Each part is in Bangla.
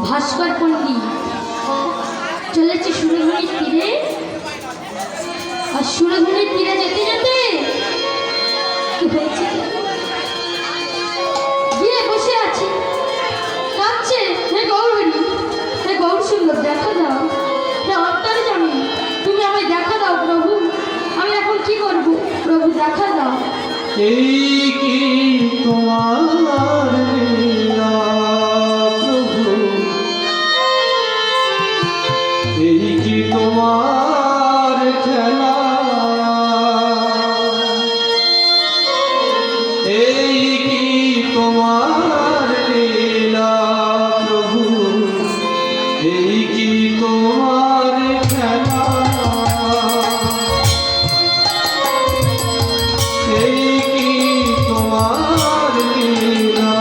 ভাস্কর পণ্ডিত চলেছে সুরধুনির তীরে, আর সুরধুনির তীরে যেতে যেতে কি হয়েছে, গিয়ে বসে আছে, কাঁদছে, হে গৌরহরি, হে গৌর সুন্দর দেখা দাও, হে অন্তরে জানি, তুমি আমায় দেখা দাও প্রভু, আমি এখন কি করবো প্রভু, দেখা দাও। এই কি তোমার লীলা প্রভু, এই কি তোমার খেলা, এই কি তোমার লীলা প্রভু, এই কি তোমার খেলা, এই কি তোমার লীলা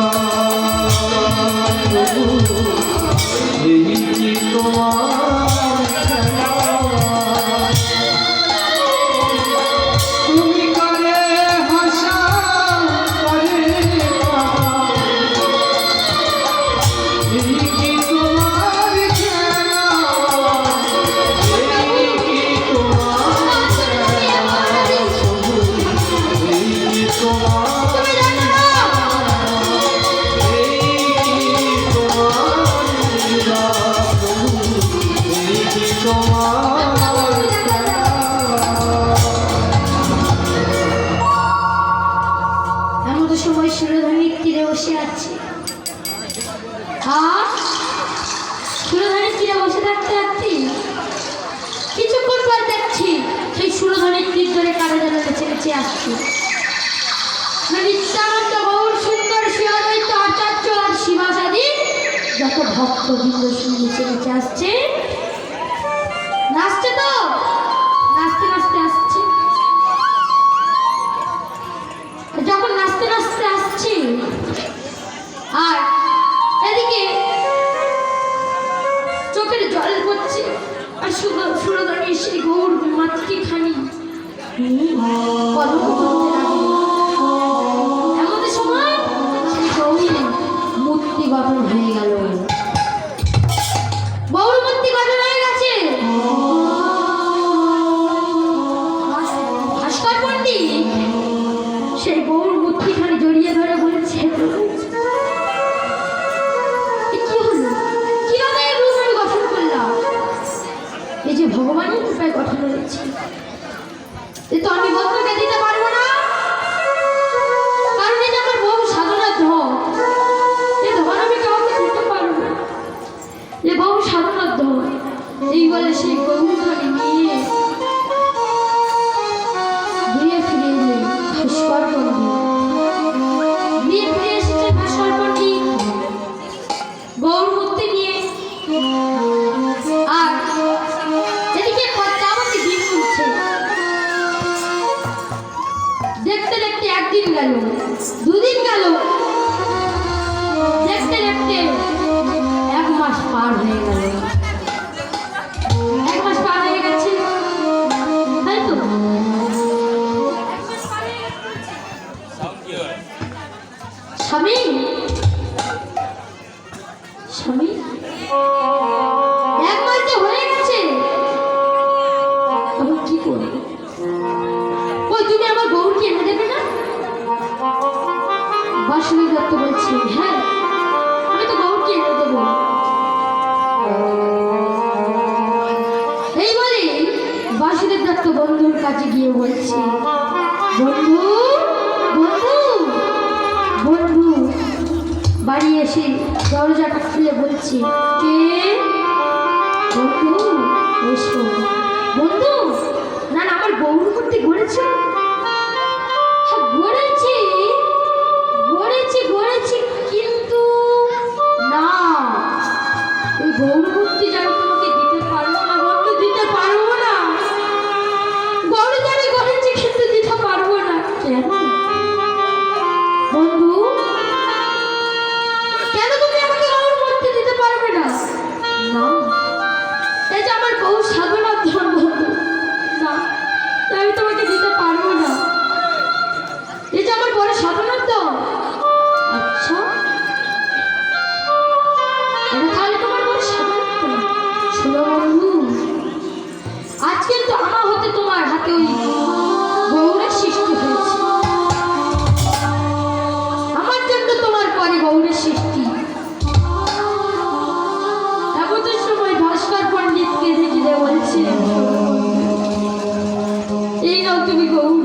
প্রভু, এই কি তোমার খেলা, তুমি করে হাসা করে এই কি তোমার খেলা, এই কি তোমার খেলা প্রভু, এই কি তোমার সময় সুরধুনির তীরে বসে আছে, আর সুরধুনির তীরে বসে থাকতে থাকতে কিছুক্ষণ পর দেখছি সেই সুরধুনির তীর ধরে কারো যেন নেচে নেচে আসছে। নিত্যানন্দ গৌর সুন্দর শিবাদ্বৈত আচার্য আর শিবাসাদি যত ভক্তবৃন্দ নেচে নেচে আসছে, নাচছে, তো নাচতে নাচতে আসছে। যখন নাচতে নাচতে আসছি, আর এদিকে চোখের জল পড়ছে, আর সুরধুনি সেই গৌর মাতৃখানি কলঙ্ক করতে লাগলো। অনেক উপায় গঠন হয়েছে, কিন্তু আমি বন্ধুকে দিতে পারবো না, কারণ এটা আমার বহু সাধনার ধন। এই ধন আমি কাউকে দিতে পারবো না, এ বহু সাধনার ধন। এই বলে সেই গৌরখানি নিয়ে ঘুরে ফিরে এলেন ভাস্কর পণ্ডিত। ঘুরে ফিরে এসেছে ভাস্কর পণ্ডিত গৌর মূর্তি নিয়ে। আর এদিকে পদ্মাবতী দিন গুনছে। দেখতে দেখতে একদিন গেল, দুদিন গেল, দেখতে দেখতে 1 মাস পার হয়ে গেল। 1 মাস পার হয়ে গেছে, তাই তো? স্বামী, স্বামী, 1 মাস যে হয়ে গেছে, আমি কি করব? ওই তুমি আমার গৌরকে এনে দেবে না? বাসুদেব দত্ত বলছে, হ্যাঁ আমি তো গৌরকে এনে দেবো। এই বলে বাসুদেব দত্ত বন্ধুর কাছে গিয়ে বলছে, বন্ধু, বন্ধু, বন্ধু। বাড়ি এসে দরজাটা খুলে বলছে, কে? বন্ধু, এসো। বন্ধু, না না, আমার গৌর করতে গড়েছ? হ্যাঁ গড়েছি, গড়েছি, গড়েছি, কিন্তু না, এই গৌর মূর্তি আমি তোমাকে দিতে পারবো না বন্ধু, দিতে পারবো না। গৌর জানি গড়েছি, কিন্তু দিতে পারবো না। কেন বন্ধু, কেন তুমি আমাকে গৌর মূর্তি দিতে পারবে না? না, এই যে আমার বহু সাধনার ধন বন্ধু, না আমি তোমাকে দিতে পারবো না। এই যে আমার বড় সাধনার ধন। আচ্ছা, তাহলে তোমার বড় সাধনার ধন। শোনো বন্ধু, আজ কিন্তু আমার হতে তোমার হাতে ওই গৌরের সৃষ্টি হয়েছে। আমার জন্য তোমার পরে গৌরের সৃষ্টি। এমন সময় ভাস্কর পণ্ডিতকে দেখে বলছে, এই নাও তুমি গৌর।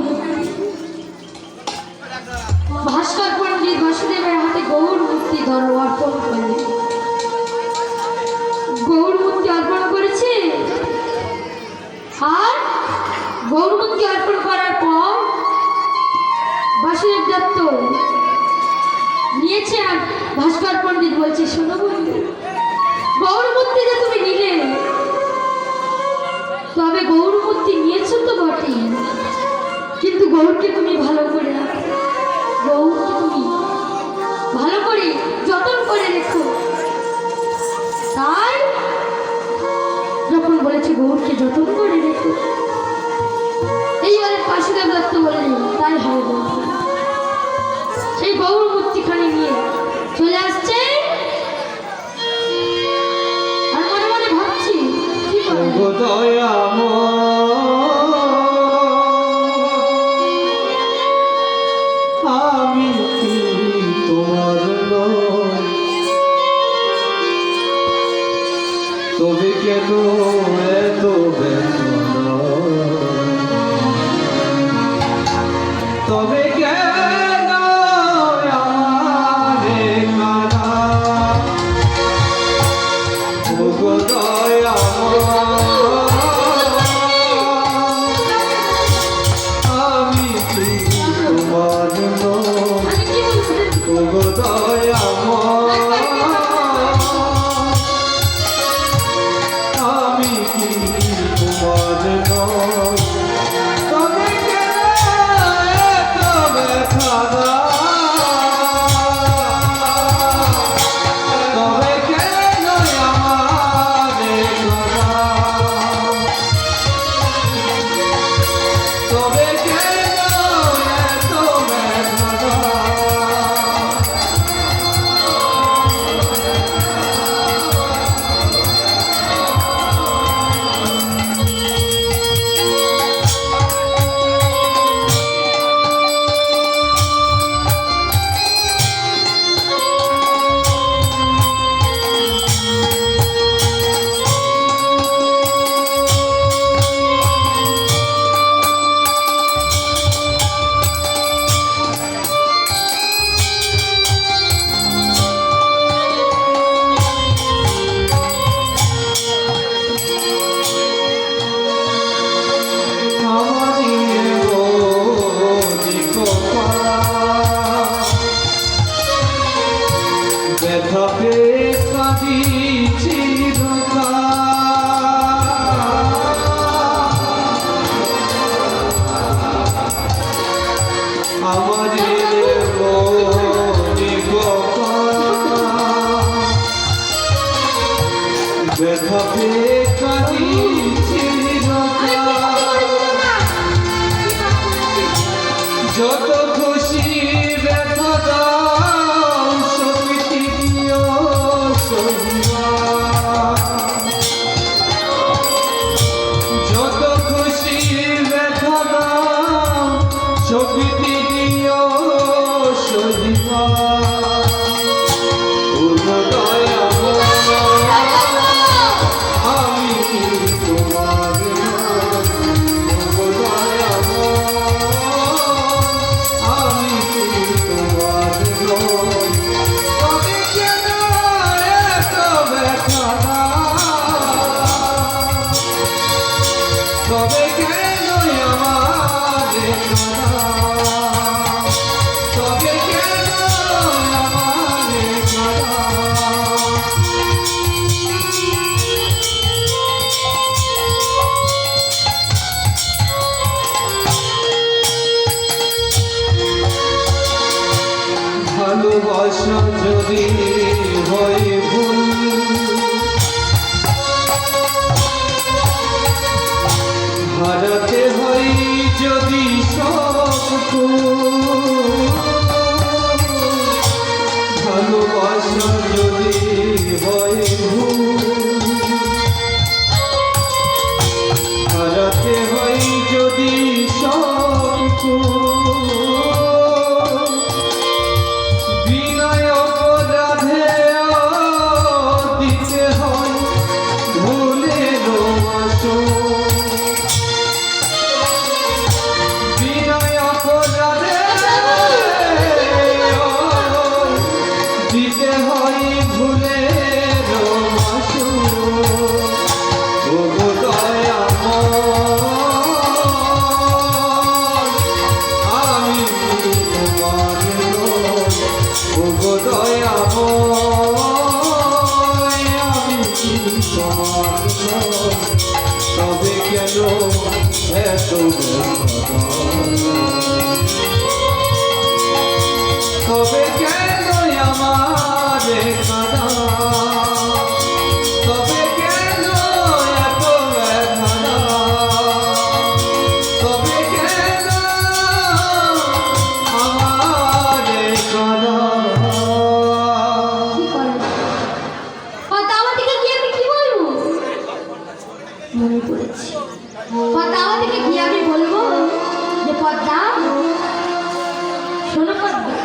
ভাস্কর পণ্ডিত বাসুদেবের হাতে গৌর মূর্তি ধরো অর্পণ করলেন। গৌর মূর্তি অর্পণ করেছে, আর গৌর মূর্তি অর্পণ করার পর বাসুদেব দত্ত নিয়েছে। আর ভাস্কর পণ্ডিত বলছে, শোনো বন্ধু, গৌর মূর্তি যে তুমি নিলে, তবে গৌর মূর্তি নিয়েছো তো বটে, কিন্তু গৌরকে তুমি ভালো করে রাখো, গৌরকে তুমি ভালো করে যতন করে রেখো। তাই যখন বলেছে গৌরকে যতন করে রেখো, এইবারে বাসুদেব দত্ত বললেন, তাই হয় বন্ধু। সেই গৌর মূর্তিখানি নিয়ে চলে আসছে, আর মনে মনে ভাবছি কি করবো। আমি তোমার নই, তবে কেন এত ব্যথা? যদি সবটুকু ভালোবাসা যদি হয় ভুল, হারাতে হয় যদি সবটুকু বিনয় অপরাধে দিতে হয় ভুলের মাসুল। বিনয় অপরাধে দিতে হয় ভুলের মাসুল। ওগো দয়াময় আমি তোমার নই, ওগো দয়াময় আমি তোমার নই, তবে কেন এত ব্যথা, তবে কেন আমারে কাঁদা, তবে কেন এত ব্যথা, তবে কেন আমারে কাঁদা। কি করে পদ্মাবতীকে গিয়ে আমি কি বলবো? মনে পড়েছি, পদ্মাবতীকে গিয়ে আমি বলবো যে পদ্মা, শোনো পদ্মা,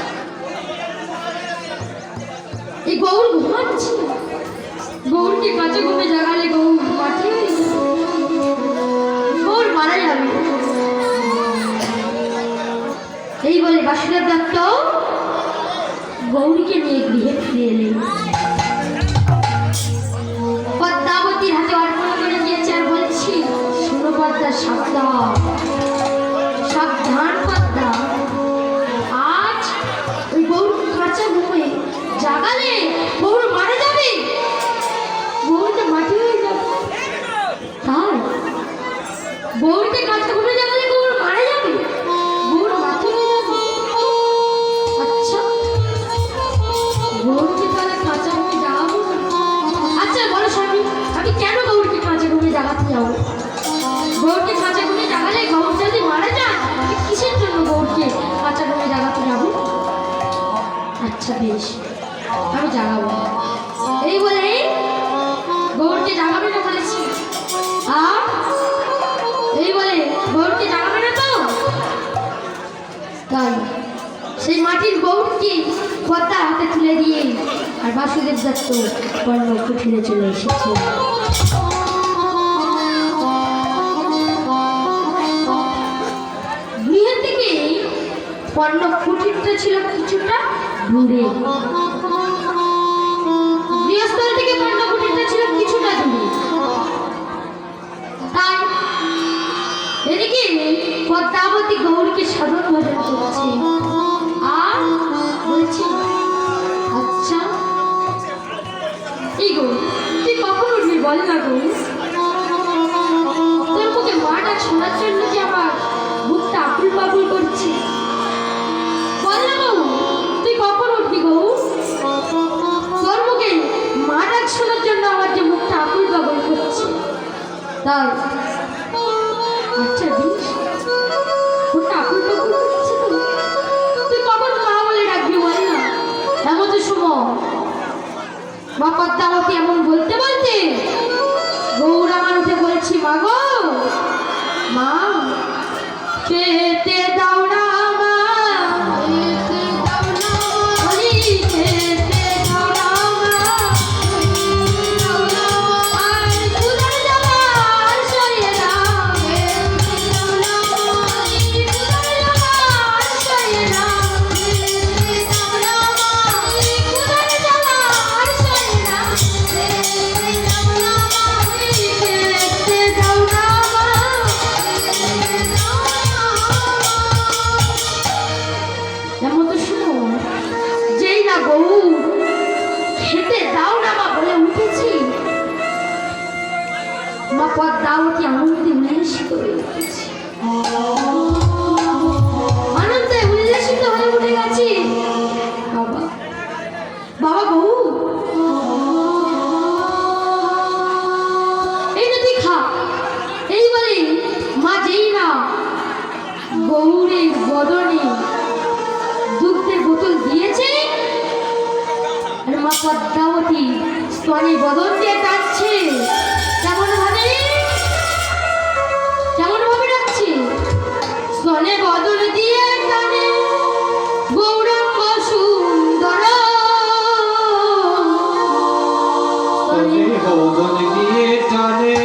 এই গৌর ঘুমাচ্ছে, গৌরকে কাছে ঘুমে জাগালে গৌর মাটি হয়ে যাবে, গৌর মারা যাবে। এই বলে বাসুদেব দত্ত গৌরীকে নিয়ে গৃহে ফিরে এলেন। পদ্মাবতীর হাতে অর্পণ করে দিয়েছে আর বলছি, শোনো পদ্মা, সাবধান সাবধান পদ্মা, আজ ওই গৌর কাঁচা ঘুমে জাগালে গৌর মারা যাবে, গৌরটা মাটি হয়ে যাবে। তাই গৌরকে কাঁচা ঘুমে জাগালে গৌর মারা যাবে, গৌর মাটি হয়ে যাবে। আচ্ছা গৌরকে তাহলে কাঁচা ঘুমে জাগাবো না? আচ্ছা বলো স্বামী, আমি কেন গৌরকে কাঁচা ঘুমে জাগাতে যাবো? গৌরকে কাঁচা ঘুমে জাগালে গৌর যদি মারা যায়, আমি কিসের জন্য গৌরকে কাঁচা ঘুমে জাগাতে যাবো? আচ্ছা বেশ, আমি জাগাবো। এই বলে গৌরকে জাগাবে না বলেছি, আর এই বলে গৌরকে জাগাবে না তো, তাই সেই মাটির গৌরকে পদ্মার হাতে তুলে দিয়ে আর বাসুদেব দত্ত পর্ণ কুঠিরে চলে এসেছে। গৃহের থেকে পর্ণ কুঠিরটা ছিল কিছুটা দূরে, গৃহস্থল থেকে পর্ণ কুঠিরটা ছিল কিছুটা দূরে। তাই এদিকে পদ্মাবতী গৌরকে সাধন ভজন করছে আর বলছে, আচ্ছা এই গৌর, তুই কখন উঠবি বল না গৌর? তোর মুখে মাটা শোনার জন্য যে আমার বুকটা আকুল পাকুল করছে, বল না গৌর, তুই কখন উঠবি গৌর? তোর মুখে মাটা শোনার জন্য আমার যে মুখটা আকুল পাকুল করছে, তাই আচ্ছা বেশ, মুখটা আকুল পাকুল করছে তো, তুই কখন মা বলে ডাকবি বল না? এমন তো সময় মা পদ্মাবতী এমন বলতে বলতে গৌর আমার উঠে বলছি, মা গো মা, খেতে দাও না মা, খেতে দাও না, বলি খেতে দাও না মা, দাও না, আর কুদার যাবার সয়ে না, খেতে দাও না, কুদার যাবার সয়ে না, খেতে দাও না মা, কুদার যাবার সয়ে না, খেতে দাও না মা, খেতে দাও না মা। গৌরের বদনে দুগ্ধের বোতল দিয়েছে, আর মা পদ্মাবতী স্তনে বদন দিয়ে টানছে। কেমন ভাবে রাখছে? স্তনে বদন দিয়ে টানে গৌরাঙ্গ সুন্দর, তবে বদন দিয়ে টানে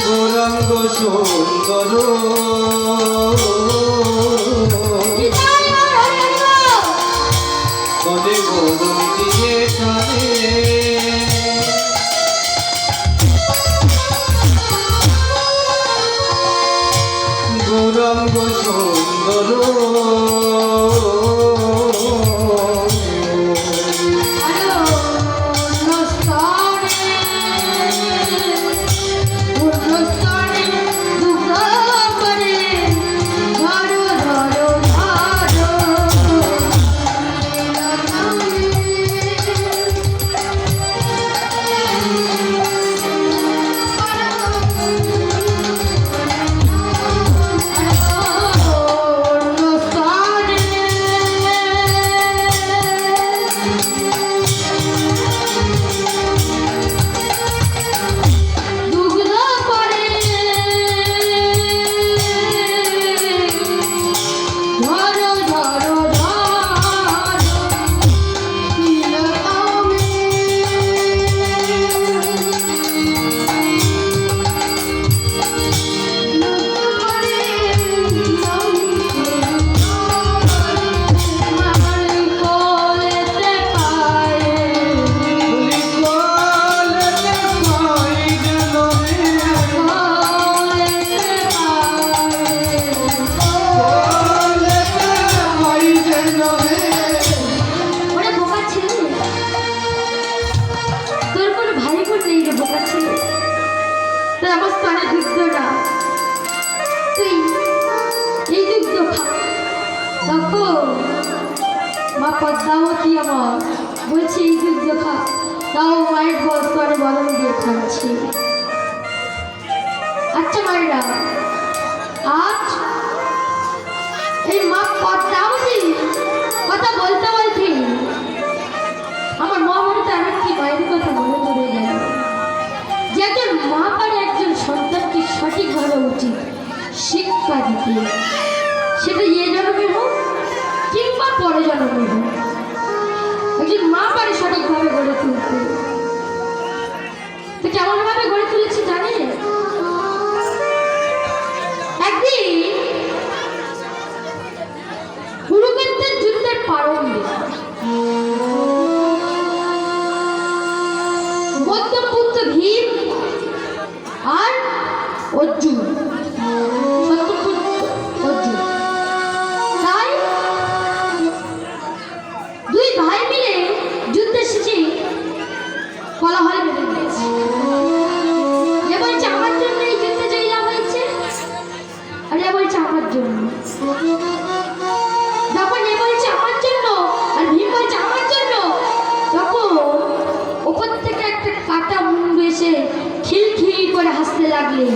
গৌরাঙ্গ সুন্দর, তবে বদন দিয়ে টানে গৌরাঙ্গ সুন্দর। মা পদ্মাবতী আমার বলছে এই দুধ খা, তাও মায়ের বস্তরে বদন দিয়ে খাচ্ছে। আচ্ছা মায়েরা, আজ এই মা পদ্মাবতী কথা বলতে বলতে আমার মহাভারতে আরেকটি মায়ের কথা মনে পড়ে গেল, যে একজন মা পারে একজন সন্তানকে সঠিকভাবে উচিত শিক্ষা দিতে, সেটা এ জন্মে হোক কিংবা পরে জন্মে হোক, একজন মা পারে সঠিকভাবে গড়ে তুলতে। তো কেমন ভাবে গড়ে তুলেছি জানে? একদিন কুরুক্ষেত্রের যুদ্ধের প্রারম্ভে গৌতম পুত্র ভীম আর অর্জুন, দুই ভাই মিলে যুদ্ধে শেষে কোলাহল বেঁধে দিয়েছে। এ বলছে আমার জন্য এই যুদ্ধে জয়লাভ হয়েছে, আর এ বলছে আমার জন্য। যখন এ বলছে আমার জন্য আর ভীম বলছে আমার জন্য, তখন ওপর থেকে একটা কাটা মুন্ডু এসে খিলখিল করে হাসতে লাগলে,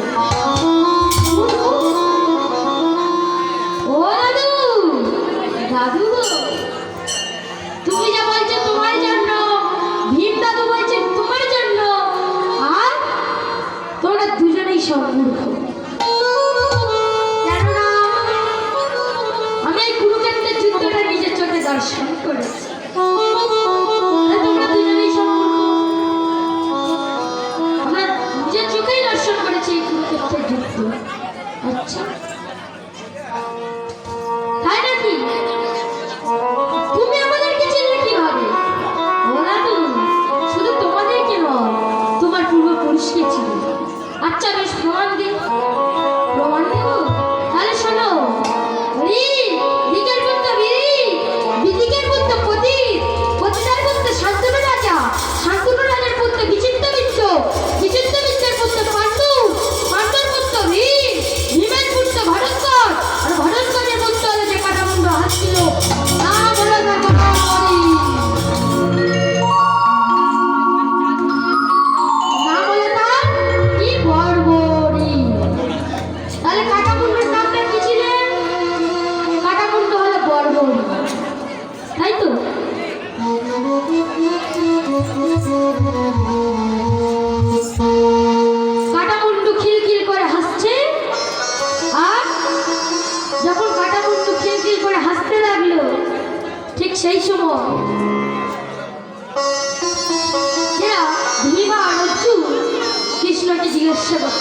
ও দাদু দাদু তুমি যা বলছো তোমার জন্য, ভীম দাদু বলছে তোমার জন্য, আর তোমরা দুজনেই সব মূর্খ। কেননা আমি এই কুরুক্ষেত্রের যুদ্ধটা নিজের চোখে দর্শন করেছি, তোমরা দুজনেই সব মূর্খ। আমরা নিজের চোখেই দর্শন করেছি এই কুরুক্ষেত্রের যুদ্ধ। আচ্ছা তাই নাকি? তুমি আমাদেরকে চিনলে কিভাবে? ওরা তো শুধু তোমাদেরকে নয়, তোমার পূর্বপুরুষকে চিনি। আচ্ছা বেশ, প্রমাণ দিই। প্রমাণ দেব? তাহলে শোনো। দিকের পুত্র বিদিকের পুত্র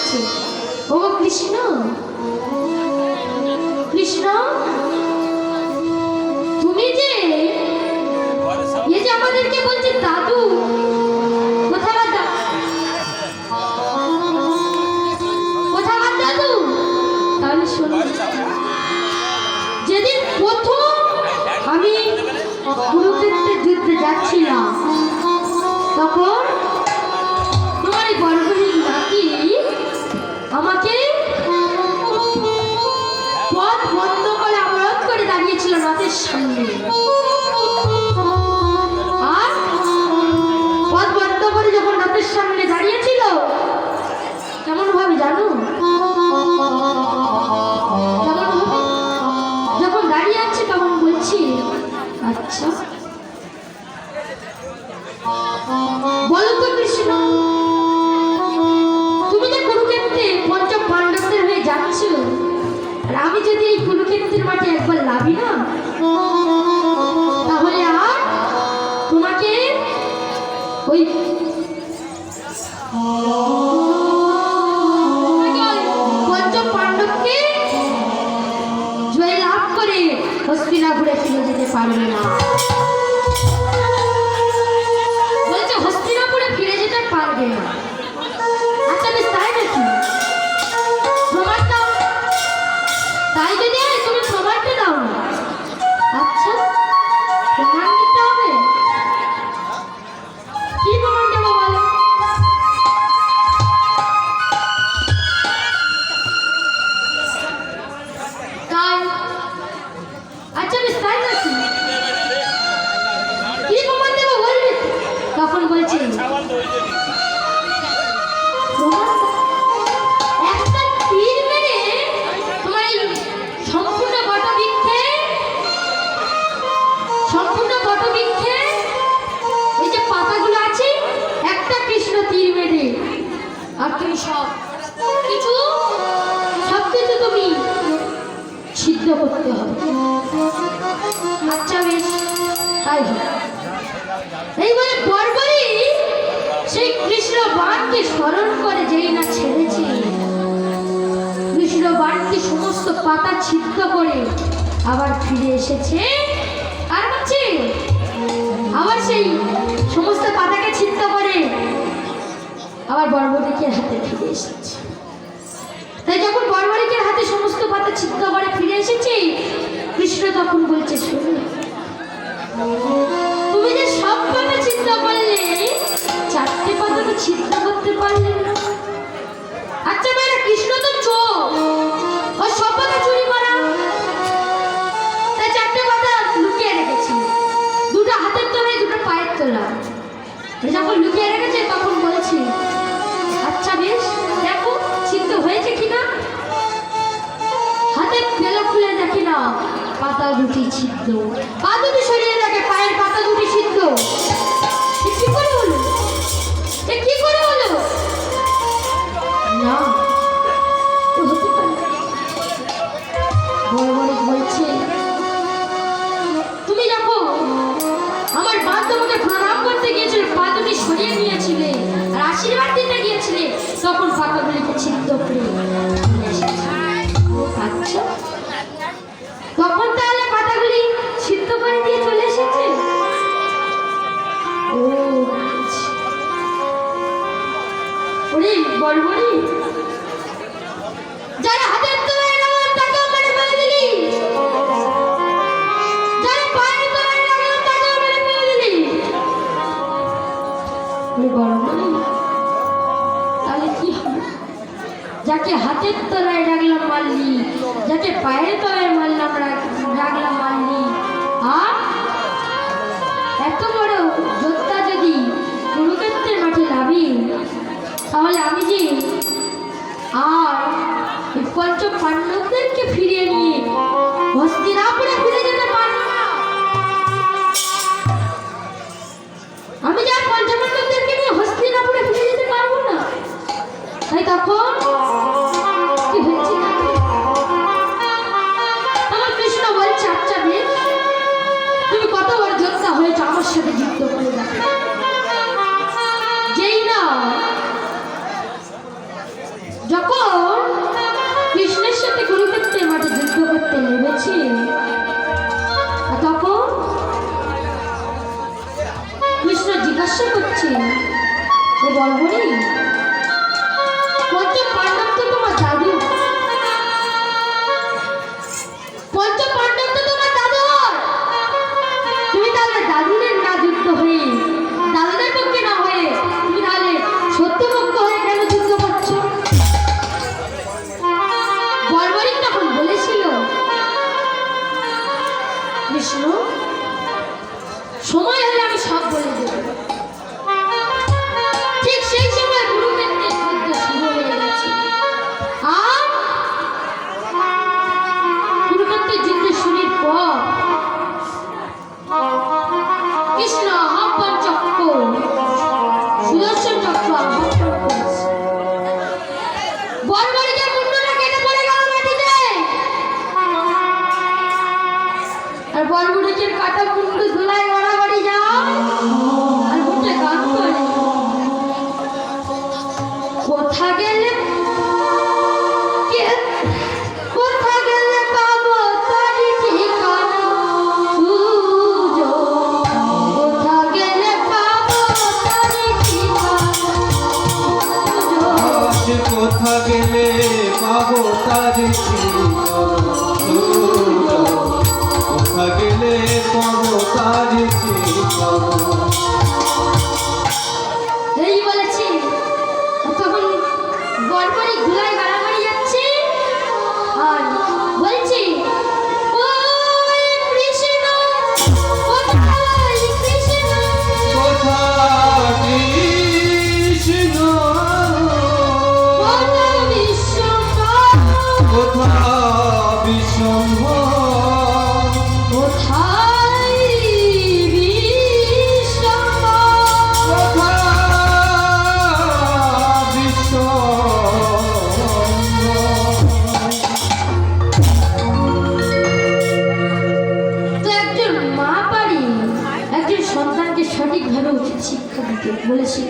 বলছে, ও কৃষ্ণ, কৃষ্ণ, তুমি যে এই যে আমাদেরকে বলছে দাদু, কোথাকার কোথাকার দাদু? তাহলে শোনো, যেদিন প্রথম আমি কুরুক্ষেত্রের যুদ্ধে যাচ্ছিলাম, তখন তোমার এই গর্ভহীন নাকি আমাকে পথ বন্ধ করে অবরোধ করে দাঁড়িয়েছিল রথের সামনে। আর পথ বন্ধ করে যখন রথের সামনে দাঁড়িয়েছিল, কেমন ভাবে জানো? কেমন ভাবে? যখন দাঁড়িয়ে আছে তখন বলছি, আচ্ছা বলো তো কৃষ্ণ, তুমি যে কুরুক্ষেত্রে পঞ্চ পাণ্ডবদের হয়ে যাচ্ছ, আর আমি যদি এই কুরুক্ষেত্রের মাঠে একবার লাভি না, তাহলে আর তোমাকে ওই পঞ্চ পাণ্ডবকে জয় লাভ করে হস্তিনাপুরে ফিরে যেতে পারবে না। বলছে হস্তিনাপুরে ফিরে যেতে পারবে না। আচ্ছা বেশ, তাই নাকি? প্রমাণ দাও। তাই যদি হয় তুমি প্রমাণটা দাও না। আচ্ছা, প্রমাণ দিতে হবে। কি প্রমাণ দেবো বলো? তাই? আচ্ছা বেশ, তাই নাকি? কি প্রমাণ দেবো বলবি? তখন বলছি একটা তীর মেরে তোমার এই সম্পূর্ণ বটবৃক্ষে এই যে পাতাগুলো আছে, একটা কৃষ্ণ তীর মেরে আর তুমি সবকিছু তুমি সিদ্ধ করতে হবে। আচ্ছা বেশ, তাই হবে। এই বলে পরপরই সেই কৃষ্ণ বাণকে স্মরণ করে যেই না ছেড়েছে, কৃষ্ণ বাণকে সমস্ত পাতা ছিদ্র করে আবার ফিরে এসেছে। আর বলছে আবার সেই সমস্ত পাতাকে ছিদ্র করে আবার বর্বরিকের হাতে ফিরে এসেছে। তাই যখন বর্বরিকের হাতে সমস্ত পাতা ছিদ্র করে ফিরে এসেছে, কৃষ্ণ তখন বলছে, শোনো, তুমি যে সব পাতা ছিদ্র করলে, চারটে পাতা তো ছিদ্র করতে পারলে না। আচ্ছা মেয়েরা, কৃষ্ণ তো চোর, ও সব পাতা চুরি করা, তাই চারটে পাতা লুকিয়ে রেখেছে, দুটো হাতের তলায়, দুটো পায়ের তলায়। যখন লুকিয়ে রেখেছে তখন বলছি, আচ্ছা বেশ, দেখো ছিদ্র হয়েছে কিনা। হাতের পেলো খুলে দেখি না, পাতা দুটি ছিদ্র। পা দুটি সরিয়ে দেখে পায়ের পাতা দুটি ছিদ্র। কি করে হলো? কি করে হলো? না, তো হতে পারে। বর্বরিক বলছে, তুমি যখন আমার মা তোমাকে প্রণাম করতে গিয়েছিল, পা দুটি সরিয়ে নিয়েছিলে আর আশীর্বাদ দিতে গিয়েছিলে, তখন পাতাগুলিকে ছিদ্র করে। আচ্ছা, তখন তাহলে পাতাগুলি ছিদ্র করে দিয়ে চলে এসেছে। ও ওরে বর্বরি, যারা হাতের তলায় রাখলাম তাকেও মেরে ফেলে দিলি, যারা পায়ের তলায় রাখলাম তাকেও মেরে ফেলে দিলি। বর্বরি, তাহলে কি হবে? যাকে হাতের তলায় রাখলাম মারলি, যাকে পায়ের তলায় মারলাম রাখলাম মারলি, আর এত বড় যোদ্ধা যদি কুরুক্ষেত্রের মাঠে লাভি, তাহলে আমি যে আর পঞ্চ পাণ্ডবদেরকে ফিরিয়ে নিয়ে হস্তিনাপুরে ফিরে যেতে পারবো না। আমি যে আর পঞ্চপাণ্ডবদেরকে নিয়ে হস্তিনাপুরে ফিরে যেতে পারবো না। তাই তখন কি হয়েছে? আমার কৃষ্ণ বলছে, আচ্ছা বেশ, তুমি কত বড় যোদ্ধা হয়েছে, আমার সাথে যুদ্ধ করে দেখো। যেই না যখন জিজ্ঞাসা করছে, ও বলবনি পঞ্চম পাণ্ডব তো তোমার দাদু, পঞ্চম পাণ্ডব তো তোমার দাদু হয়। তুমি তাহলে দাদুদের না যুক্ত হয়ে, দাদুদের পক্ষে না হয়ে তুমি তাহলে সত্যপক্ষ হয়ে কেন যুদ্ধ করছো? বর্বরিক তখন বলেছিল, বিষ্ণু সময় হলে আমি সব বলে দেব। ঠিক সেই সময় কুরুক্ষেত্রের যুদ্ধ শুরু হয়ে গেছে। আর কুরুক্ষেত্রের যুদ্ধ শুরুর পর কৃষ্ণ আহ্বান চক্র, সুদর্শন চক্র আহ্বান করেছে। বর্বরিকের মুন্ডটা কেটে পড়ে গেল মাটিতে। আর বর্বরিকের কাটা মুন্ড ধুলায় গড়াগড়ি যায় আর মুখে গান করে, কোথা গেলে কোথা গেলে পাবো তারি ঠিকানা, কোথা গেলে পাবো তারি ঠিকানা, আজ কোথা গেলে পাবো তার ঠিকানা, কোথা গেলে পাবো তার ঠিকানা। এই বলেছি। তখন বর্বরিক ধুলায় গাড়াগাড়ি যাচ্ছে আর বলছি, ওই কৃষ্ণ, কোথায় কৃষ্ণ, কোথা কৃষ্ণ, কোথায় বিশ্বকর্মা, কোথা বিশ্বম্ভর, কোথায় বিশ্বকর্মা, কোথা বিশ্বম্ভর। তো একজন মা পারি একজন সন্তানকে সঠিকভাবে উচিত শিক্ষা দিতে বলেছে।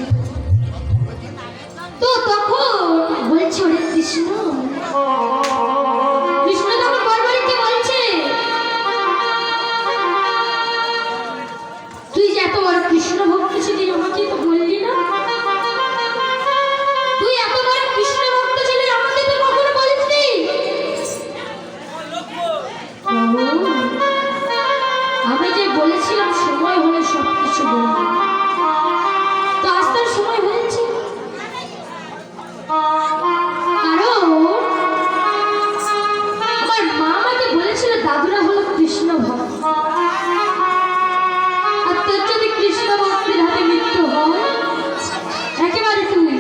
তো তখন বলছে, ওরে কৃষ্ণ, কৃষ্ণ তখন বর্বরিককে বলছে, তুই যে এত বড় কৃষ্ণ ভক্ত ছিলি আমাকে তো বললি না, তুই এত বড় কৃষ্ণ ভক্ত ছিলি আমাকে তো কখনো বলিসনি। আমি যে বলেছিলাম সময় হলে সবকিছু বলবো, তো আজ তার সময় হয়েছে। কারণ আমার মা আমাকে বলেছিল দাদুরা হলো কৃষ্ণ ভক্ত, আর তোর যদি কৃষ্ণ ভক্তের হাতে মৃত্যু হয় একেবারে তুই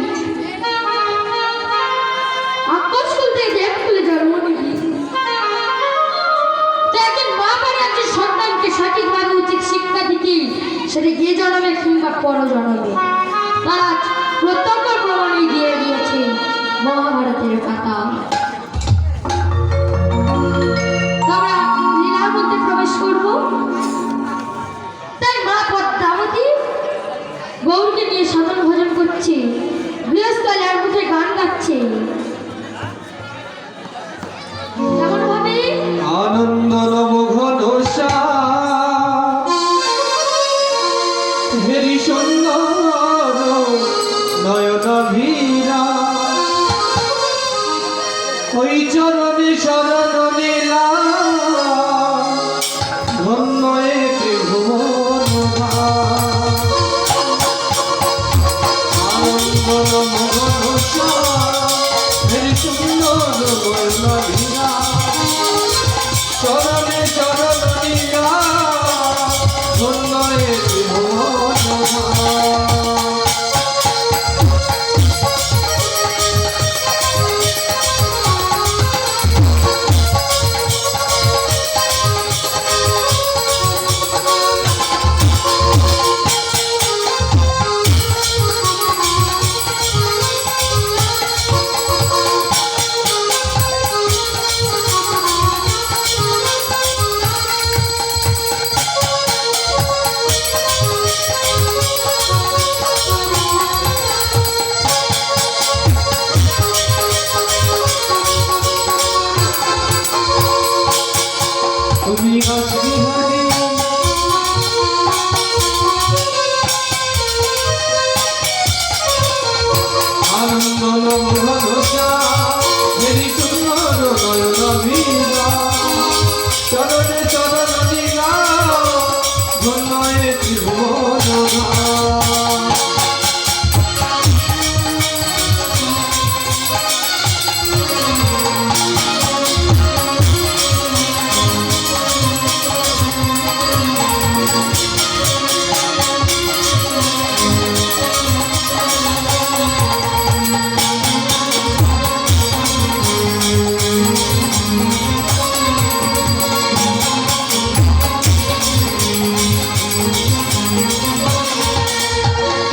আকাশ খুলতে দেব খুলে জন্ম নিবি। তো একজন মা পারে একজন সন্তানকে সঠিকভাবে উচিত শিক্ষা দিতে, সেটা গিয়ে জন্মে কিংবা পর জন্মে, তারা প্রত্যক্ষ প্রমাণই দিয়ে দিয়েছে মহাভারতের পাতা। আমরা লীলার মধ্যে প্রবেশ করব। তাই মা পদ্মাবতী গৌরকে নিয়ে সাধন ভজন করছে, গৃহস্থলে আর মুখে গান গাচ্ছে। কেমন ভাবে আনন্দ নবঘন হেরি সুন্দর নয়ন ভীরা, ওই চরণে শরণ নীলা, ধন্য এ ত্রিভুবন আনন্দ নবঘন হেরি সুন্দর নয়ন ভীরা, চরণে চরণ নীলা, ধন্য এ ত্রিভুবন।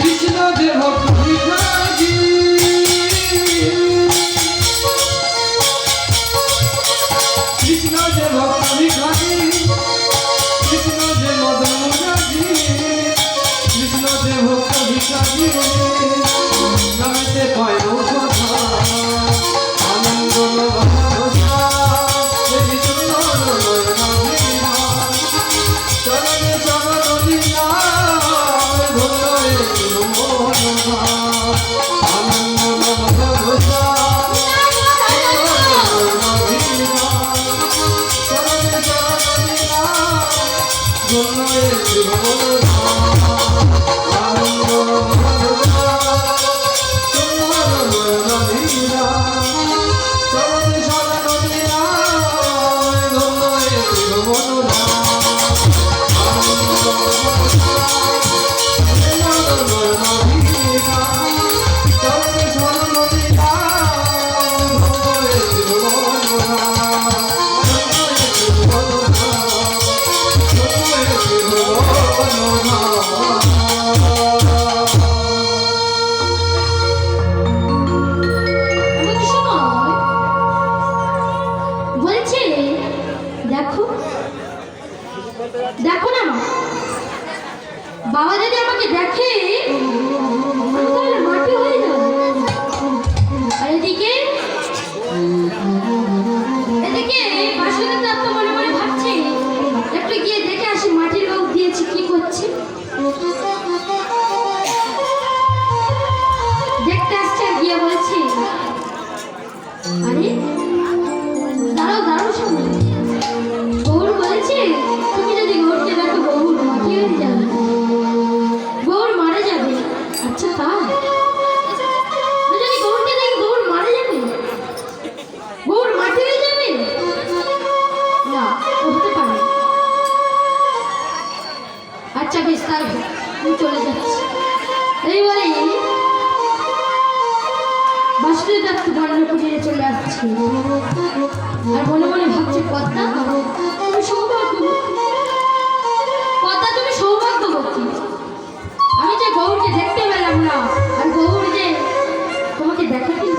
কৃষ্ণ যে ভক্ত ভিখারি, কৃষ্ণ যে ভক্ত ভিখারি, কৃষ্ণ যে মদন মুরারি, কৃষ্ণ যে ভক্ত ভিখারি, নামেতে পায় কথা আনন্দ ভালোবাসা, দেবী সুন্দর নয়না চরণে চরণ লীলা ধরে মনোহা আনন্দ ভালোবাসা, চরণে চরণ লীলা ধরে মনোহা আনন্দ ভালোবাসা, সুন্দর লীলা চরণে চরণ লীলা ধরে মনোহা এমন সময় বলছে, দেখো দেখো না বাবা যদি আমাকে দেখে আমি তাহলে মাটি হয়ে যাবো। আর এদিকে বাসুদেব দত্ত মনে মনে ভাবছে, একটু গিয়ে দেখে আসি মাটির গৌর দিয়েছি কি করছে। দেখতে আসছে আর গিয়ে বলছে, আরে দাঁড়াও দাঁড়াও শুনো, গৌর বলেছে তুমি যদি গৌরকে দেখো গৌর মাটি হয়ে যাবে, গৌর মারা যাবে। আচ্ছা তাই? আমি যদি গৌরকে দেখি গৌর মারা যাবে, গৌর মাটি হয়ে যাবে? না, ও হতে পারে। আচ্ছা বেশ তাই হোক, আমি চলে যাচ্ছি। এই বলে বাসুদেব দত্ত বর্ণকুটিরে চলে আসছে আর মনে মনে ভাবছে, পদ্মা তুমি সৌভাগ্যবতী, পদ্মা তুমি সৌভাগ্যবতী। আমি যে গৌরকে দেখতে পেলাম না, আর গৌর যে তোমাকে দেখা দিল।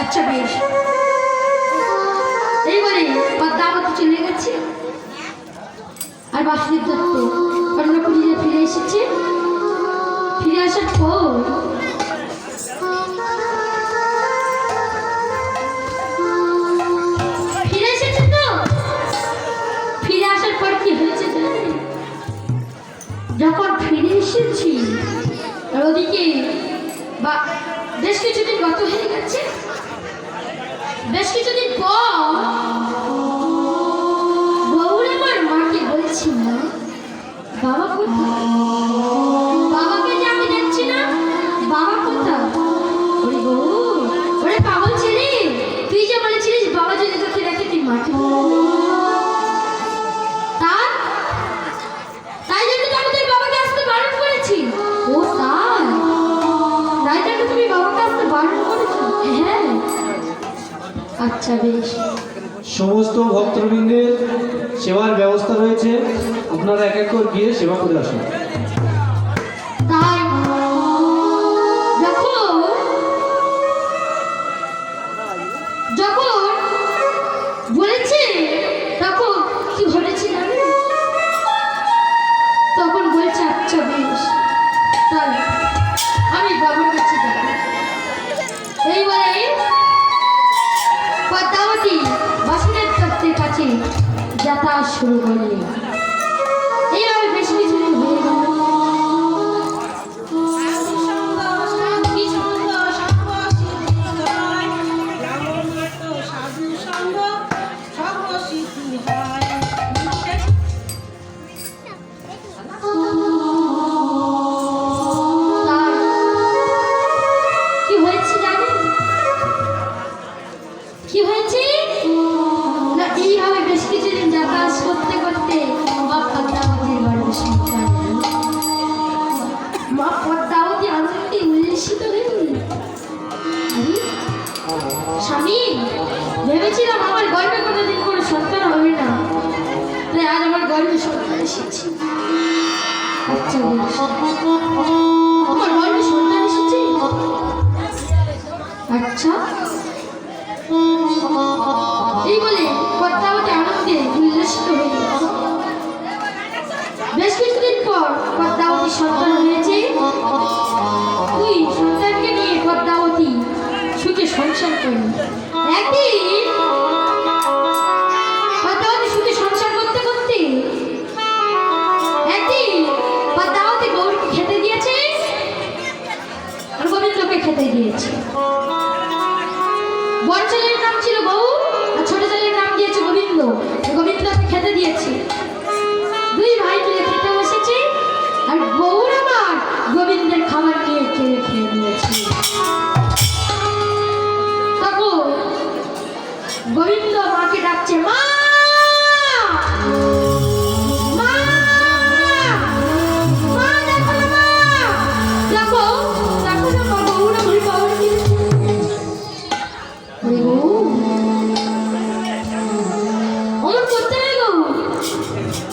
আচ্ছা বেশ। এইবারে পদ্মাবতী চলে গেছে আর বাসুদেব দত্ত বর্ণকুটিরে ফিরে এসেছে। ফিরে আসার পর কি হয়েছে জানেন? যখন ফিরে এসেছি আর ওদিকে বা বেশ কিছুদিন গত হয়ে গেছে, বেশ কিছুদিন পর গৌর আমার মাকে বলছি, না বাবা কোথায়? বাবাকে যে আমি দেখছি না, বাবা কোথায়? ওরে গৌর, ওরে পাগল ছেলে, তুই যে বলেছিলিস বাবা যদি তোকে দেখে তুই মাটি তাই জন্য তো আমি তোর বাবাকে আসতে বারণ করেছি। ও তাই? তাই জন্য তুমি বাবাকে আসতে বারণ করেছো? হ্যাঁ। আচ্ছা বেশ। সমস্ত ভক্তবৃন্দের সেবার ব্যবস্থা রয়েছে, আপনারা এক এক করে গিয়ে সেবা করে আসুন। তাই যখন বলেছে তখন কি বলেছি জানেন? তখন বলছে আচ্ছা বেশ তাই আমি বাবার কাছে যাব। এইবারে পদ্মাবতী বাসুদেব দত্তের কাছে যাতায়াত শুরু করলেন। এইভাবে বেশ কিছুদিন হয়ে গেল। আচ্ছা বেশ। আমার গর্ভে সন্তান এসেছে। আচ্ছা এই বলে পদ্মাবতী আনন্দে উল্লসিত হয়ে গেল। বেশ কিছুদিন পর পদ্মাবতী সন্তান হয়েছে। তুই সন্তানকে নিয়ে পদ্মাবতী সুখে সংসার করল। একদিন পদ্মাবতী সুখে সংসার করতে করতে একদিন পদ্মাবতী গৌরকে খেতে দিয়েছে আর গোবিন্দকে খেতে দিয়েছে। বড় ছেলের নাম ছিল গৌর আর ছোট ছেলের নাম দিয়েছে গোবিন্দ। গোবিন্দকে খেতে দিয়েছে। দুই ভাই মিলে খেতে বসেছে আর গৌর আমার গোবিন্দের খাবার নিয়ে খেয়ে নিয়েছে। তখন গোবিন্দ মাকে ডাকছে, মা মা মা দেখো না মা, দেখো দেখো না মা, গৌর আমার খাবার খেয়েছে। অমন করতে নেই গো,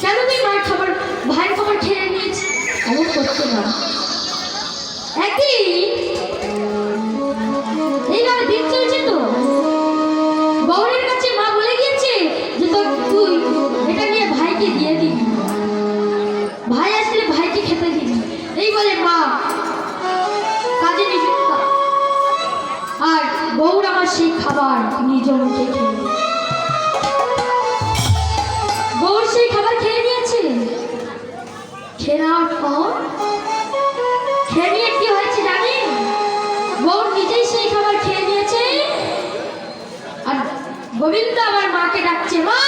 কেন তুই মায়ের খাবার ভাইয়ের খাবার খেয়ে নিয়েছি? অমন করতে না। একদিন এইভাবে দিন চলছে তো গৌরের কাছে মা বলে গিয়েছে যে তুই এটা নিয়ে ভাইকে দিয়ে দিবি, ভাই আসলে ভাইকে খেতে দিবি। এই বলে মা কাজে নিযুক্ত আর গৌর আমার সেই খাবার নিজ মুখে খেয়ে গৌর সেই খাবার খেয়ে নিয়েছে। খেয়ে নেওয়ার পর খেয়ে নিয়ে কি হয়েছে জানি? গৌর নিজেই সেই খাবার খেয়ে নিয়েছে আর গোবিন্দ আমার মাকে ডাকছে, মা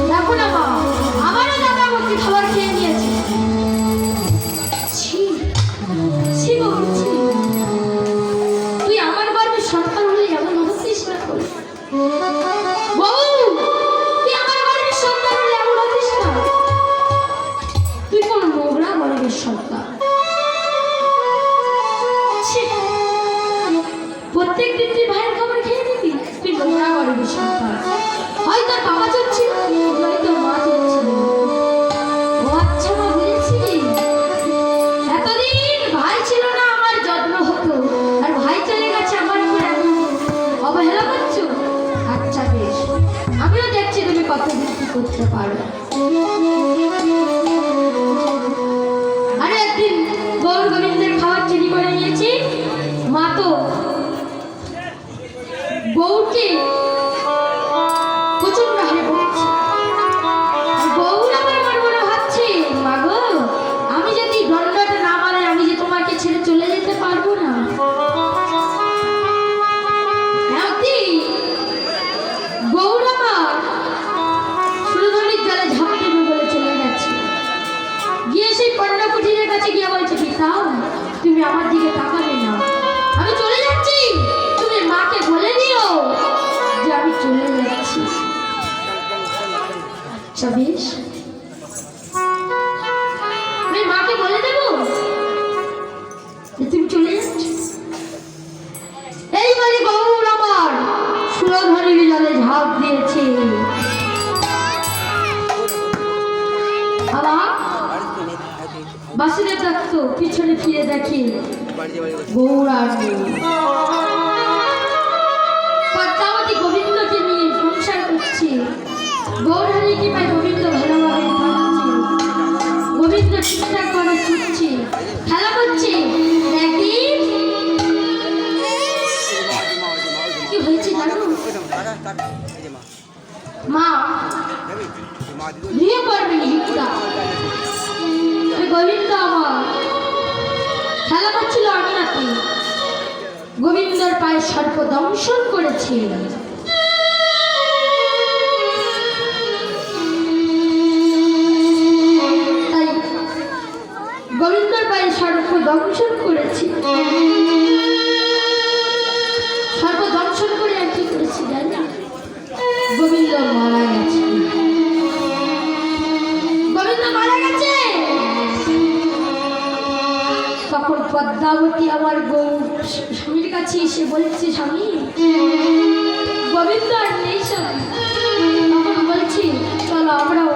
দেখো না মা, আমারও দাদা আমাকে খাবার খেয়ে নিয়েছে। ছি ছি গৌর ছি, তুই আমার গর্ভে সন্তান হলে এমন হতিস না করে। বউ তুই আমার গর্ভের সন্তান হলে এমন হতিস না, তুই কোন নোংরা গর্ভের সন্তান। প্রত্যেক দিন তুই ভাইয়ের খাবার খেয়ে দিবি, তুই নোংরা গর্ভের সন্তান। হয় তোর বাবা চলছিল নয় তোর মা চলছিল। ও আচ্ছা মা বুঝেছি, এতদিন ভাই ছিল না আমার যত্ন হতো আর ভাই চলে গেছে আমার উপর এখন অবহেলা করছো। আচ্ছা বেশ, আমিও দেখছি তুমি কত বিক্রি করতে পারো। আরে একদিন গৌর গোবিন্দের খাবার চুরি করে নিয়েছি। মা তো গৌরকে প্রচন্ড হারে বলছে। গৌর আমার মনে মনে ভাবছে, মা গো আমি যদি দণ্ডটা না মানাই আমি যে তোমাকে ছেড়ে চলে যেতে পারবো না। গৌর আমার সুরধনির জলে ঝাঁপ দেবে বলে চলে গেছে। গিয়ে সেই কন্যা কুঠিরের কাছে গিয়ে বলছে, পিতা তুমি আমার দিকে তাকাবে না, আমি চলে যাচ্ছি, তুমি মাকে বলে দিও যে আমি চলে যাচ্ছি। আচ্ছা বেশ, আমি মাকে বলে দেবো যে তুমি চলে যাচ্ছ। এই বলে গৌর আমার সুরধনির জলে ঝাঁপ দিয়েছে। আবার বাসুদেব দত্ত পিছনে ফিরে দেখে গৌর আর নেই। পদ্মাবতী গোবিন্দকে নিয়ে সংসার করছে। গৌর হারিয়ে কি পায় গোবিন্দ ভালোভাবে থাকছে, গোবিন্দ ঠিকঠাক ভাবে ছুটছে, খেলা করছে। একদিন কি হয়েছে জানো? মা বিয়ে করবে নিযুক্তা। গোবিন্দ আমার খেলা করছিল আমিনাতে, গোবিন্দর পায়ে সর্প দংশন করেছে। তাই গোবিন্দর পায়ে সর্প দংশন করেছে। সর্প দংশন করে আর কি করেছি জানি? গোবিন্দ মারা গেছে। গোবিন্দ মারা গেছে। তখন পদ্মাবতী আমার স্বামীর কাছে এসে বলছে, স্বামী গোবিন্দ আর নেই স্বামী। তখন বলছি চলো আমরাও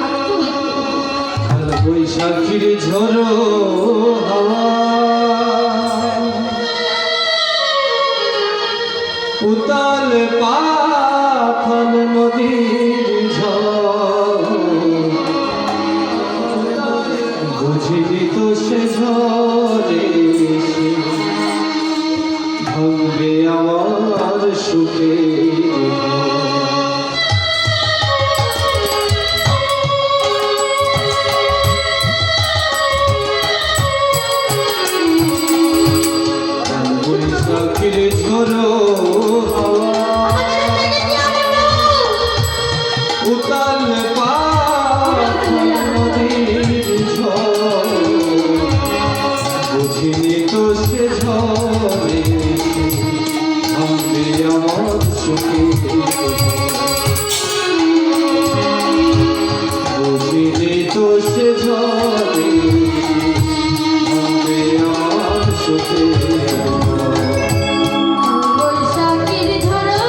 আত্মঘাতী করব। বৈশাখীর ঝড়ো হাওয়া উতাল পাথর নদীর ঝড় বুঝিনি তো সে ঝড়ে এসে ভাঙবে আমার সুখে বৈশাখীর ঝড়ো উতাল পাথর নদীর ঝড় বুঝিনি তো সে ঝড়ে ভাঙবে আমার সুখে বুঝিনি তো সে ঝড়ে ভাঙবে আমার সুখে বৈশাখীর ঝড়ো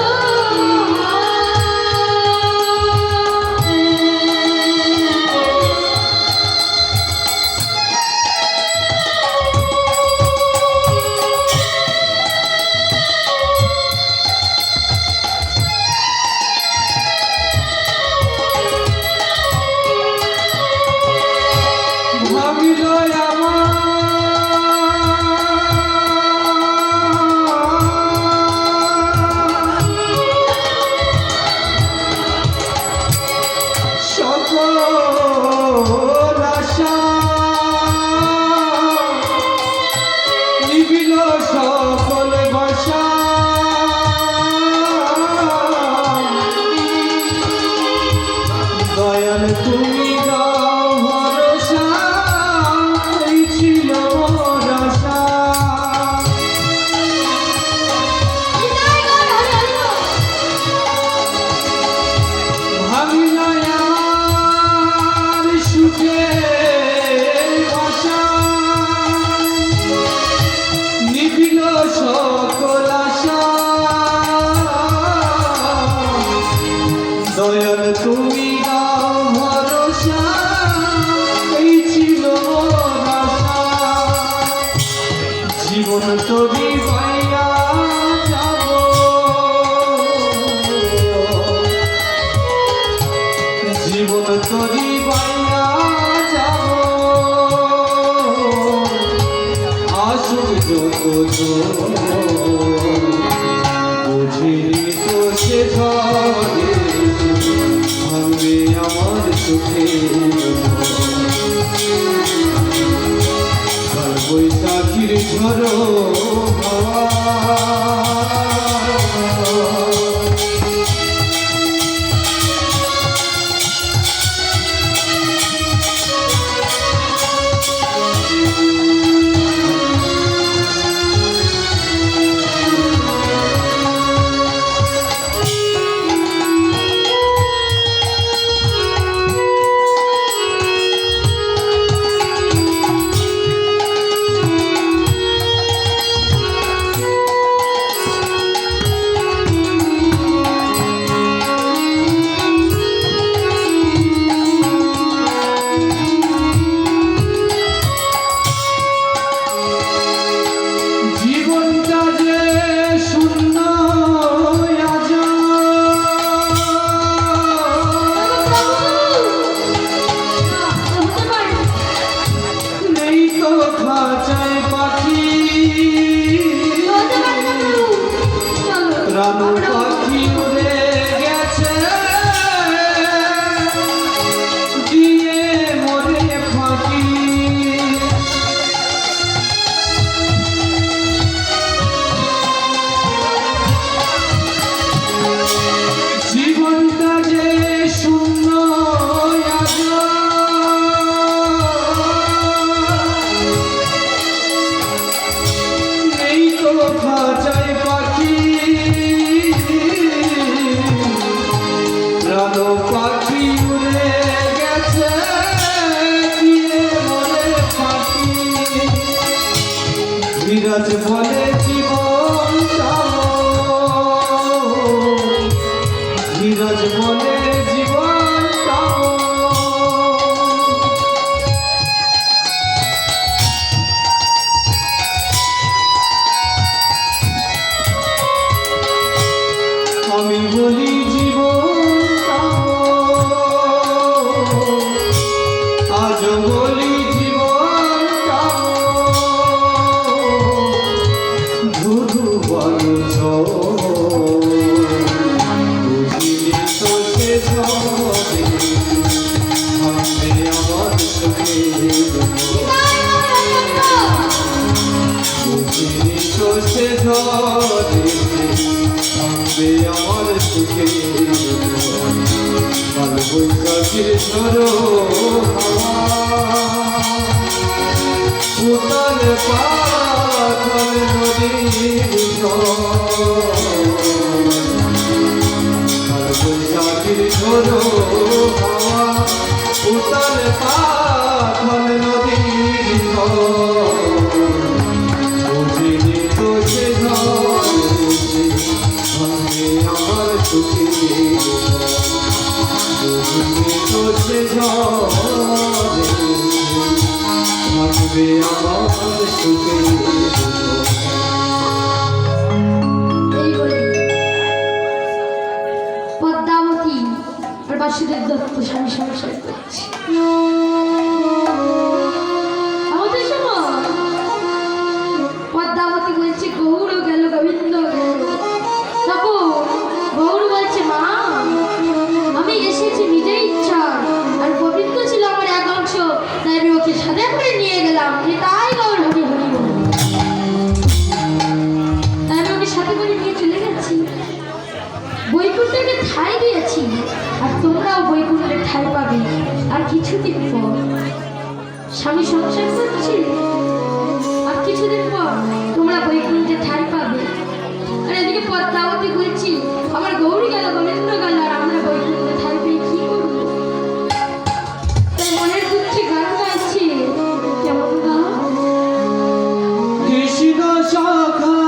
সে ঝরে থামবে আমার সুখে কাল বৈশাখীর ঝড়ো উতাল পাথর নদীর কাল বৈশাখীর ঝড়ো হাওয়া উতাল পাথর নদীর বুঝিনি তো সে ঝরে ভাঙে আমার সুখে বুঝিনি তো সে ঝরে ভাঙবে আমার সুখে এই বলে পদ্মাবতী আর বাসুদেব দত্ত স্বামী সংসার করছে। আমাদের সময় পদ্মাবতী বলছে গৌর গেল গোবিন্দ গেল। তখন গৌর বলছে মা আমি এসেছি নিজের ইচ্ছা, আর গোবিন্দ ছিল আমার এক অংশ, তাই আমি ওকে সাথে করে নিয়ে গেলাম। তাই গৌর হরি হরি বল। তাই আমি ওকে সাথে করে নিয়ে চলে গেছি, বৈকুণ্ঠকে ঠাঁই দিয়েছি, আর তোমরাও বৈকুণ্ঠে ঠাঁই পাবে। আর কিছুদিন পর স্বামী সংসার করছি, আর কিছুদিন পর তোমরা বৈকুণ্ঠে ঠাঁই পাবে। আর এদিকে পদ্মাবতী বলছি আমার গৌরী গেল গোবিন্দ গেল, আর আমরা বৈকুণ্ঠে ঠাঁই পেয়ে কি করবো? তাই মনের দুঃখে গান গাইছি। কেমন গান? কৃষ্ণ শাখা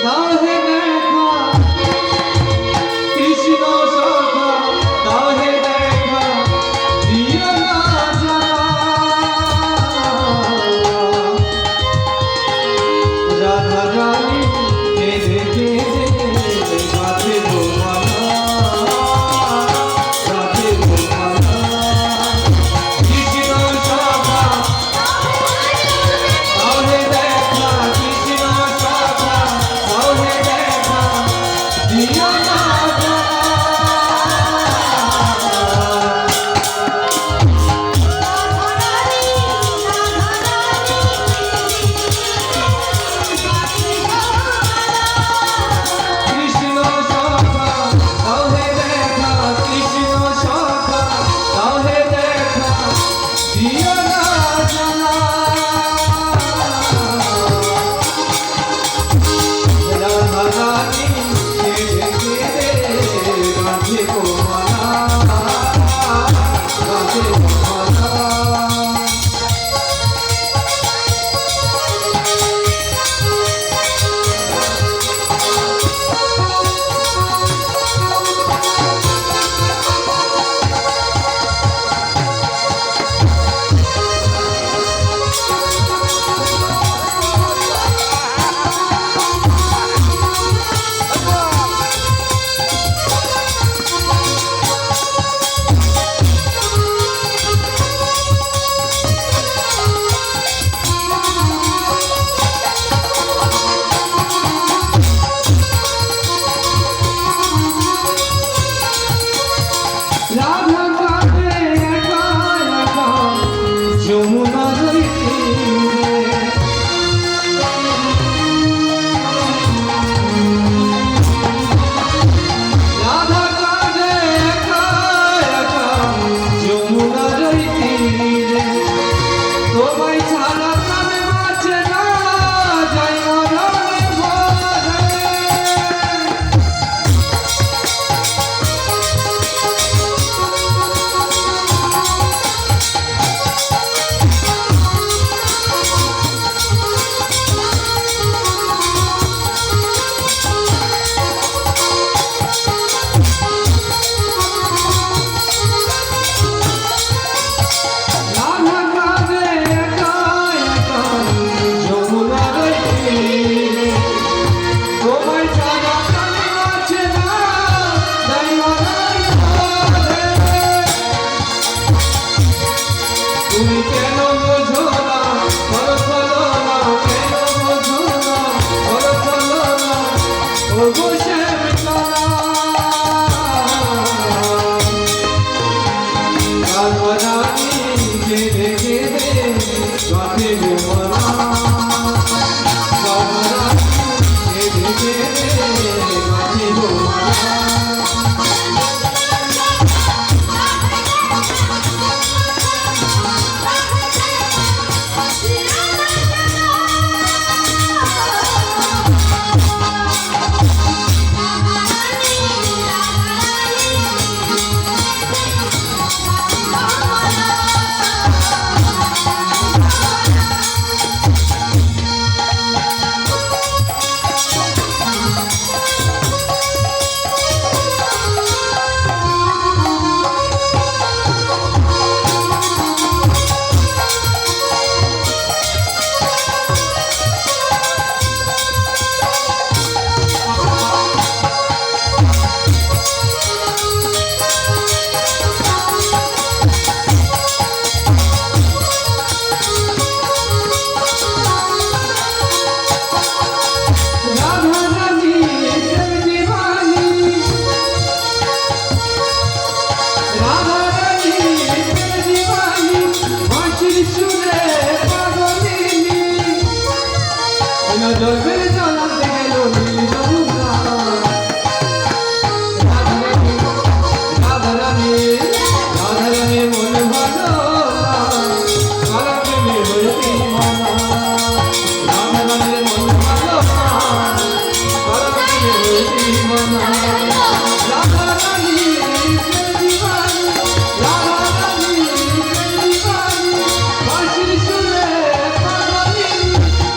দাহে দেখা কৃষ্ণ শাখা দাহে দেখা দিও না রাধা রানী কেঁদে কেঁদে জলবের জলাতে গেল নীল যমুনা রাধারানী মন ভালো কালা প্রেমে হয়ে দিওয়ানা রাধারানীর মন ভালো কালা প্রেমে হয়ে দিওয়ানা রাধারানী দিওয়ানি রাধারানী দিওয়ানি বাঁশির সুরে পাগলি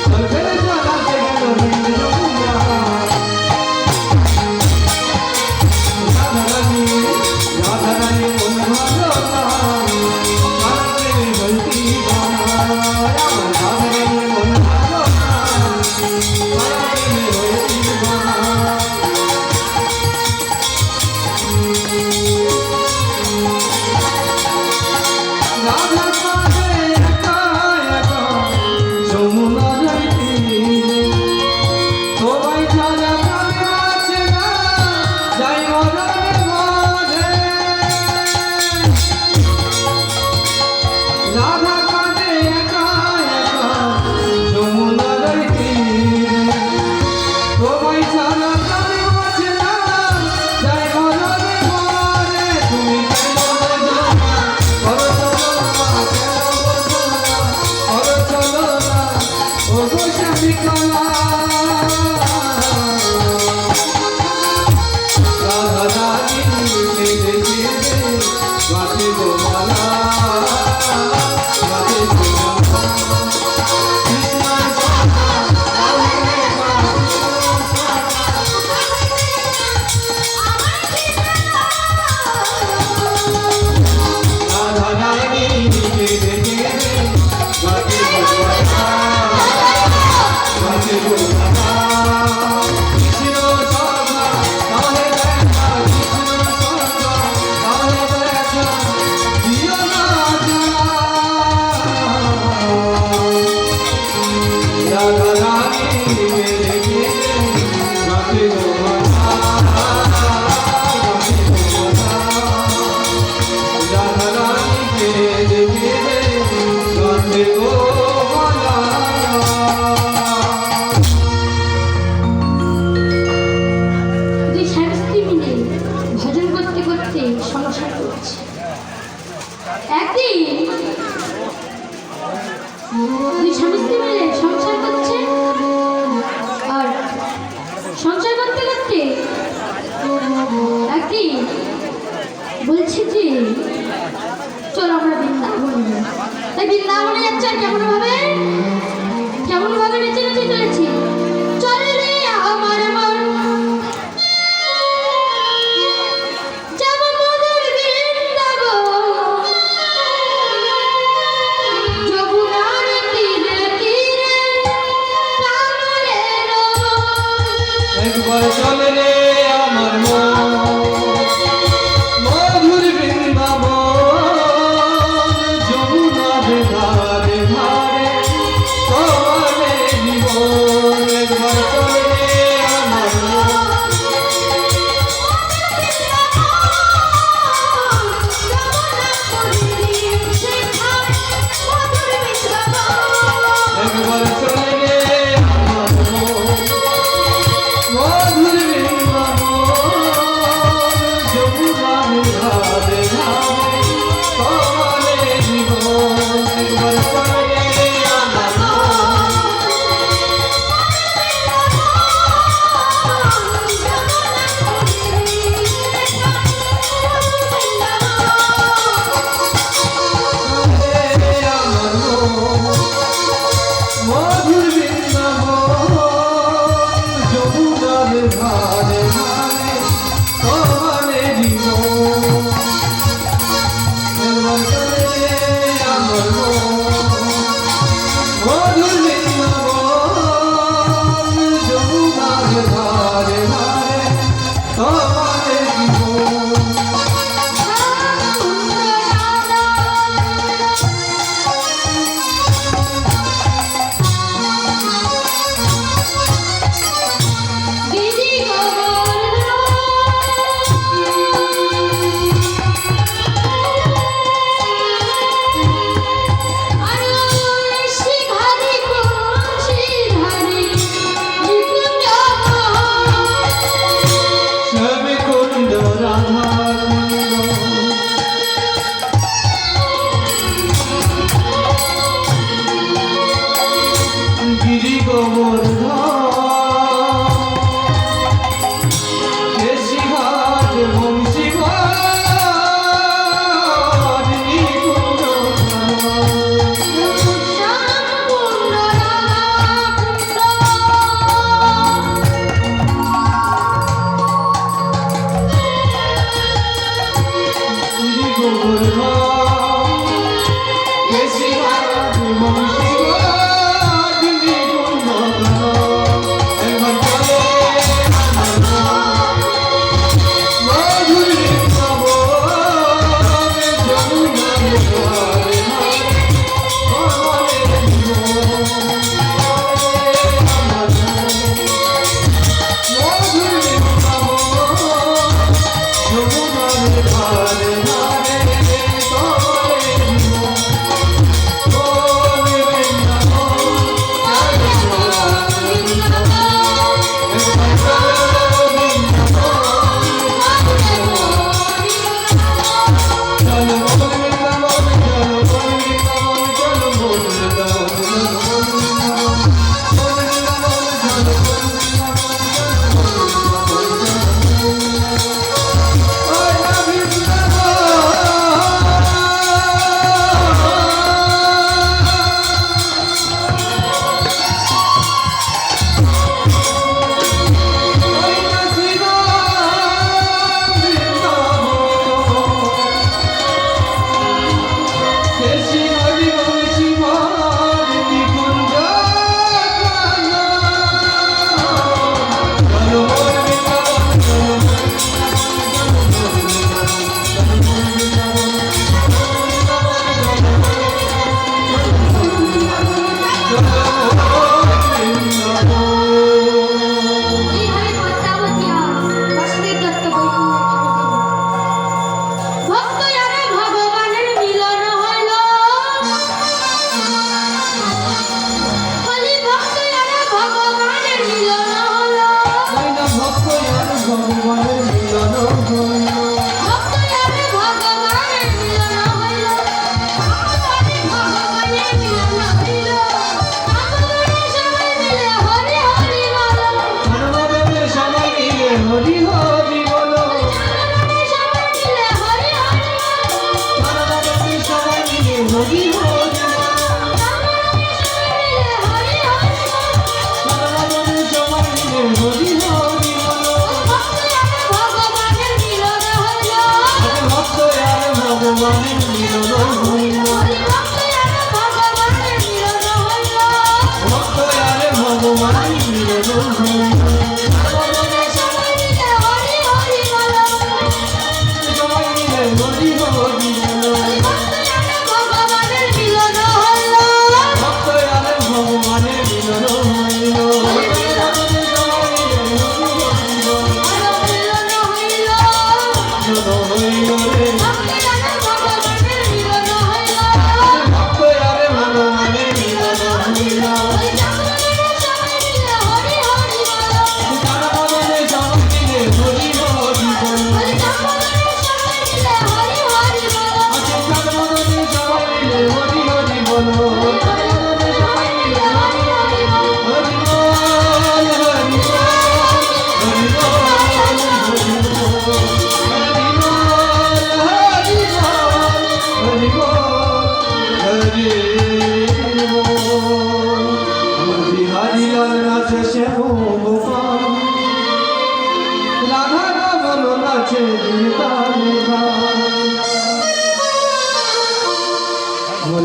জলবের জলাতে গেল নীল যমুনা রাধারানী মন ভালো কালা প্রেমে হয়ে দিওয়ানা রাধারানী মন ভালো কালা প্রেমে হয়ে দিওয়ানা রাধা কাঁদে একা একা যমুনার তীরে তোমায় ছাড়া প্রাণে আছে না যাই মরণে মরে রাধা কাঁদে একা একা যমুনার তীরে তোমায় ছাড়া প্রাণে আছে না যাই মরণে মরে তুমি কেন বোঝো না করো চলো না কেন বোঝো না করো চলো না ও গো স্বামী কালা রাধারানী কেঁদে কেঁদে গাছে গোমালা গাছে গোমালা কৃষ্ণার কথা রাধে রাধারানী কেঁদে কেঁদে গাছে গোমালা গাছে গোমালা কৃষ্ণ সখা তাহলে দেখা কৃষ্ণ সখা তাহলে দেখা দিও না জানা রাধারানী কেঁদে কেঁদে গাছে গোমালা গাছে গোমালা রাধারানী কেঁদে কেঁদে গাছে গোমালা দুই স্বামী স্ত্রী মিলে ভজন করতে করতে সংসার করছে। একদিন দুই স্বামী স্ত্রী মিলে সংসার করছে, আর সংসার করতে করতে একদিন বলছে যে চলো আমরা বৃন্দাবনে যাই। তাই বৃন্দাবনে যাচ্ছে। আর কেমন ভাবে নেচে নেচে চলেছে। চল রে আমার মন যাব মধুর বৃন্দাবন, যমুনার তীরে তীরে পাগলের মন। একবার চলে রে আমার মন মধুর বৃন্দাবন যমুনার ধারে ধারে তোমারে জীবন একবার চলে রে আমার মন একবার চলে রে আমার মন মধুর বৃন্দাবন যমুনার ধারে ধারে তোমারে জীবন একবার চলে রে আমার মন চলে রে আমার মন মধুর বৃন্দাবন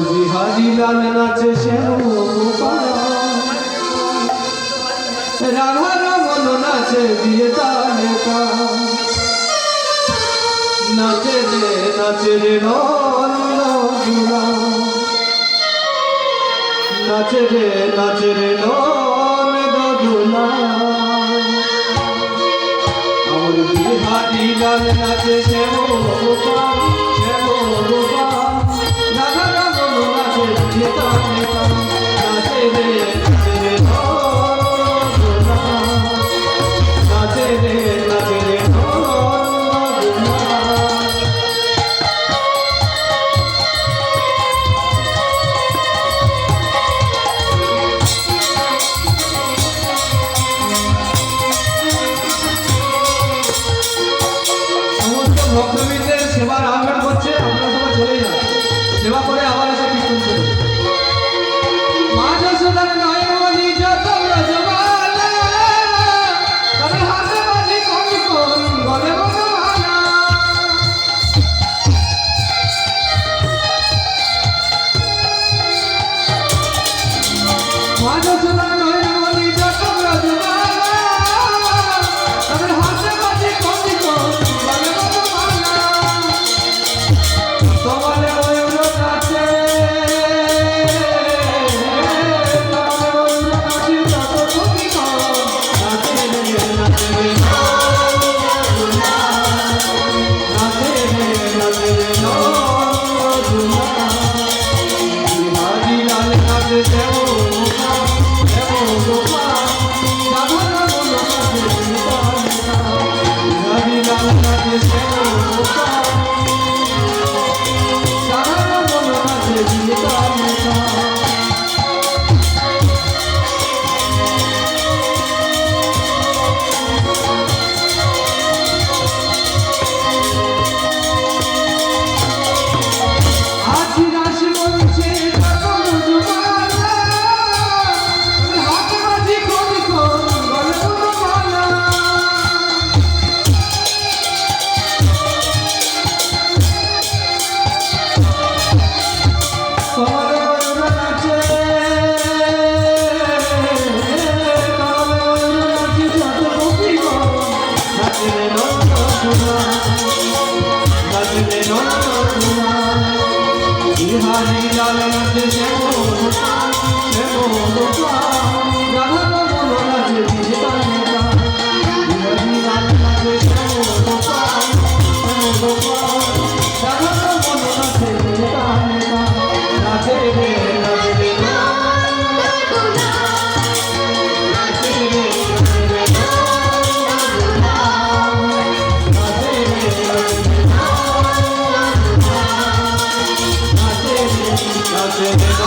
বিহারীলাল নাচে শ্যাম রাধা রমন নাচে বিয়ে তালেকা নাচে রে নন্দুলা নাচে রে নন্দুলা আমার বিহারীলাল নাচে শ্যাম রাধা রমন নাচে বিয়ে তালেকা নাচে রে ভক্তবৃন্দের সেবার আমরা বিহারি লাল নাচে শ্যামল রাধা রমন নাচে বিহারি লাল নাচে শ্যামল রাধা রমন নাচে বিহারি নাচে রে নাচে রে নাচে রে নাচে রে